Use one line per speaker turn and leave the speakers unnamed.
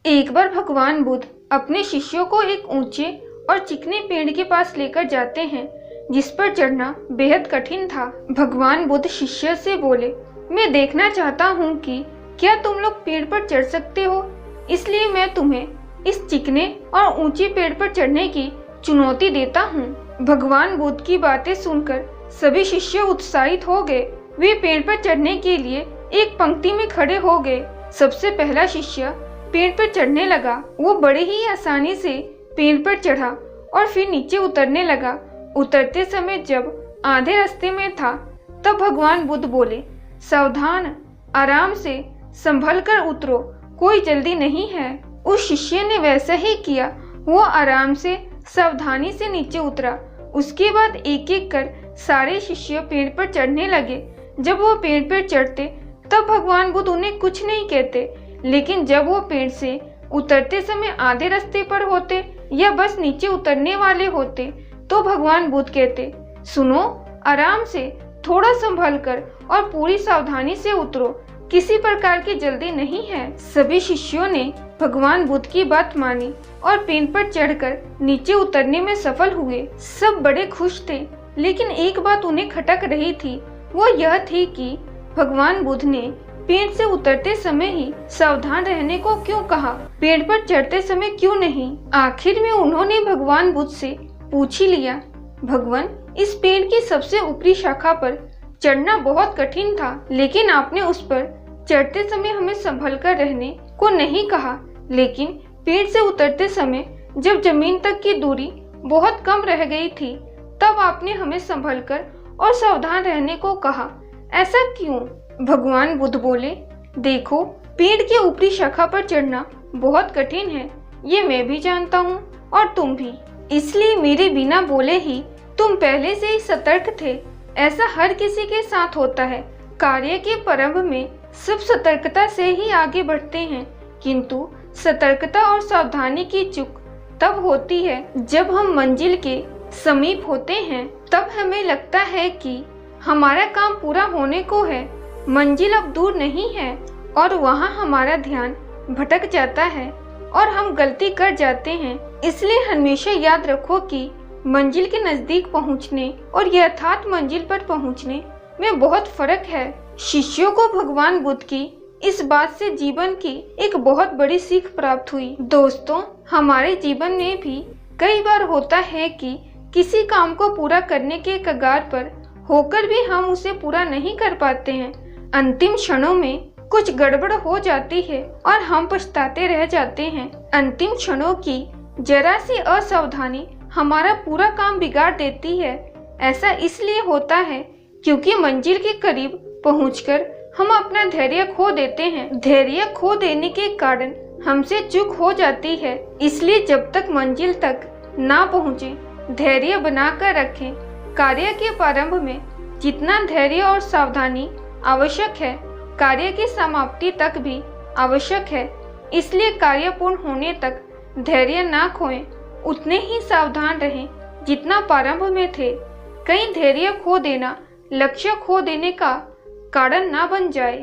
एक बार भगवान बुद्ध अपने शिष्यों को एक ऊंचे और चिकने पेड़ के पास लेकर जाते हैं जिस पर चढ़ना बेहद कठिन था। भगवान बुद्ध शिष्य से बोले, मैं देखना चाहता हूँ कि क्या तुम लोग पेड़ पर चढ़ सकते हो, इसलिए मैं तुम्हें इस चिकने और ऊंचे पेड़ पर चढ़ने की चुनौती देता हूँ। भगवान बुद्ध की बातें सुनकर सभी शिष्य उत्साहित हो गए। वे पेड़ पर चढ़ने के लिए एक पंक्ति में खड़े हो गए। सबसे पहला शिष्य पेड़ पर चढ़ने लगा। वो बड़े ही आसानी से पेड़ पर चढ़ा और फिर नीचे उतरने लगा। उतरते समय जब आधे रास्ते में था तब भगवान बुद्ध बोले, सावधान, आराम से संभल कर उतरो, कोई जल्दी नहीं है। उस शिष्य ने वैसा ही किया। वो आराम से सावधानी से नीचे उतरा। उसके बाद एक एक कर सारे शिष्य पेड़ पर चढ़ने लगे। जब वो पेड़ पर चढ़ते तब भगवान बुद्ध उन्हें कुछ नहीं कहते, लेकिन जब वो पेड़ से उतरते समय आधे रास्ते पर होते या बस नीचे उतरने वाले होते तो भगवान बुद्ध कहते, सुनो, आराम से, थोड़ा संभल कर और पूरी सावधानी से उतरो, किसी प्रकार की जल्दी नहीं है। सभी शिष्यों ने भगवान बुद्ध की बात मानी और पेड़ पर चढ़कर नीचे उतरने में सफल हुए। सब बड़े खुश थे, लेकिन एक बात उन्हें खटक रही थी। वो यह थी कि भगवान बुद्ध ने पेड़ से उतरते समय ही सावधान रहने को क्यों कहा, पेड़ पर चढ़ते समय क्यों नहीं। आखिर में उन्होंने भगवान बुद्ध से पूछ ही लिया, भगवान, इस पेड़ की सबसे ऊपरी शाखा पर चढ़ना बहुत कठिन था, लेकिन आपने उस पर चढ़ते समय हमें संभल कर रहने को नहीं कहा, लेकिन पेड़ से उतरते समय जब जमीन तक की दूरी बहुत कम रह गई थी तब आपने हमें संभल कर और सावधान रहने को कहा, ऐसा क्यों। भगवान बुद्ध बोले, देखो, पेड़ के ऊपरी शाखा पर चढ़ना बहुत कठिन है, ये मैं भी जानता हूँ और तुम भी, इसलिए मेरे बिना बोले ही तुम पहले से ही सतर्क थे। ऐसा हर किसी के साथ होता है। कार्य के प्रारंभ में सब सतर्कता से ही आगे बढ़ते हैं, किंतु सतर्कता और सावधानी की चूक तब होती है जब हम मंजिल के समीप होते हैं। तब हमें लगता है कि हमारा काम पूरा होने को है, मंजिल अब दूर नहीं है, और वहाँ हमारा ध्यान भटक जाता है और हम गलती कर जाते हैं। इसलिए हमेशा याद रखो कि मंजिल के नजदीक पहुँचने और यथार्थ मंजिल पर पहुँचने में बहुत फर्क है। शिष्यों को भगवान बुद्ध की इस बात से जीवन की एक बहुत बड़ी सीख प्राप्त हुई। दोस्तों, हमारे जीवन में भी कई बार होता है कि किसी काम को पूरा करने के कगार पर होकर भी हम उसे पूरा नहीं कर पाते हैं। अंतिम क्षणों में कुछ गड़बड़ हो जाती है और हम पछताते रह जाते हैं। अंतिम क्षणों की जरा सी असावधानी हमारा पूरा काम बिगाड़ देती है। ऐसा इसलिए होता है क्योंकि मंजिल के करीब पहुंचकर हम अपना धैर्य खो देते हैं। धैर्य खो देने के कारण हमसे चूक हो जाती है। इसलिए जब तक मंजिल तक ना पहुंचे, धैर्य बनाकर रखें। कार्य के प्रारंभ में जितना धैर्य और सावधानी आवश्यक है, कार्य की समाप्ति तक भी आवश्यक है। इसलिए कार्य पूर्ण होने तक धैर्य ना खोएं, उतने ही सावधान रहें जितना प्रारंभ में थे। कहीं धैर्य खो देना लक्ष्य खो देने का कारण ना बन जाए।